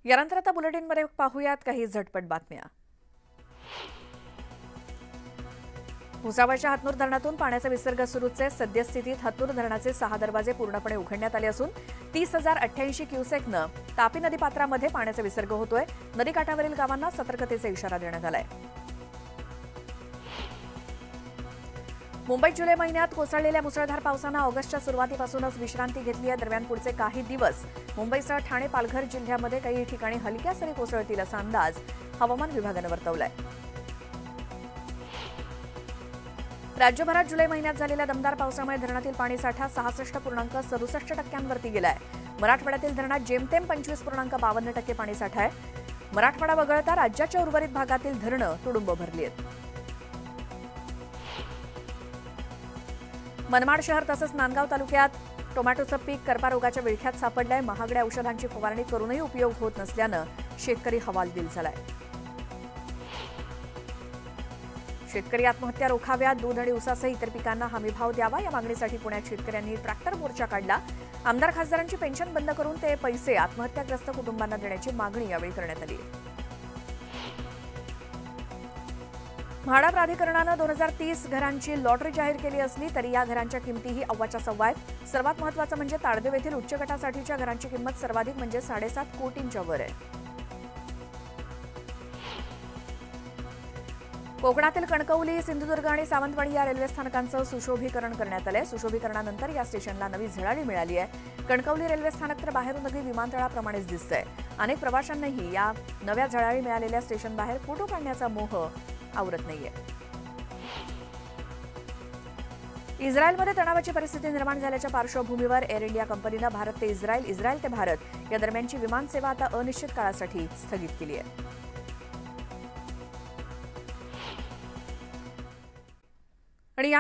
यानंतर आता बुलेटिनमध्ये पाहूयात काही झटपट बातम्या। भुसावळच्या हतनूर धरणातून पाण्याचा विसर्ग सुरूच आहे। सद्यस्थितीत हतनूर धरणाचे 6 दरवाजे पूर्णपणे उघडण्यात आले असून 30,088 क्युसेकनं तापी नदीपात्रामध्ये पाण्याचा विसर्ग होतोय। नदीकाठावरील गावांना सतर्कतेचा इशारा देण्यात आलाय। मुंबईत जुलै महिन्यात कोसळलेल्या मुसळधार पावसानं ऑगस्टच्या सुरुवातीपासूनच विश्रांती घेतली आहे। दरम्यान पुढचे काही दिवस मुंबईसह ठाणे पालघर जिल्ह्यामध्ये काही ठिकाणी हलक्या सरी कोसळतील असा अंदाज हवामान विभागानं वर्तवलाय। राज्यभरात जुलै महिन्यात झालेल्या दमदार पावसामुळे धरणातील पाणीसाठा 66.67% गेलाय। मराठवाड्यातील धरणात जेमतेम 25.52% पाणीसाठा आहे। मराठवाडा वगळता राज्याच्या उर्वरित भागातील धरणं तुडुंब भरली आहेत। मनमाड शहर तसंच नांदगाव तालुक्यात टोमॅटोचं पीक करपा रोगाच्या विळख्यात सापडलंय। महागड्या औषधांची फवारणी करूनही उपयोग होत नसल्यानं शेतकरी हवालदिल झालाय। शेतकरी आत्महत्या रोखाव्यात, दूध आणि ऊसासह इतर पिकांना हमीभाव द्यावा या मागणीसाठी पुण्यात शेतकऱ्यांनी ट्रॅक्टर मोर्चा काढला। आमदार खासदारांची पेन्शन बंद करून ते पैसे आत्महत्याग्रस्त कुटुंबांना देण्याची मागणी यावेळी करण्यात आली। म्हाडा प्राधिकरणानं 2030 घरांची लॉटरी जाहीर केली असली तरी या घरांच्या किमतीही अव्वाच्या सव्वा आहेत। सर्वात महत्त्वाचं म्हणजे ताडदेव येथील उच्च गटासाठीच्या घरांची किंमत सर्वाधिक म्हणजे 7.5 कोटींच्या वर आहे। कोकणातील कणकवली, सिंधुदुर्ग आणि सावंतवाडी या रेल्वे स्थानकांचं सुशोभीकरण करण्यात आलंय। सुशोभीकरणानंतर या स्टेशनला नवी झळाळी मिळाली आहे। कणकवली रेल्वे स्थानक तर बाहेरून अगदी विमानतळाप्रमाणेच दिसतंय। अनेक प्रवाशांनाही या नव्या झळाळी मिळालेल्या स्टेशनबाहेर फोटो काढण्याचा मोह आवरत नाहीये। इस्रायलमध्ये तणावाची परिस्थिती निर्माण झाल्याच्या पार्श्वभूमीवर एअर इंडिया कंपनीनं भारत ते इस्रायल, इस्रायल ते भारत या दरम्यानची विमानसेवा आता अनिश्चित काळासाठी स्थगित केली आहे।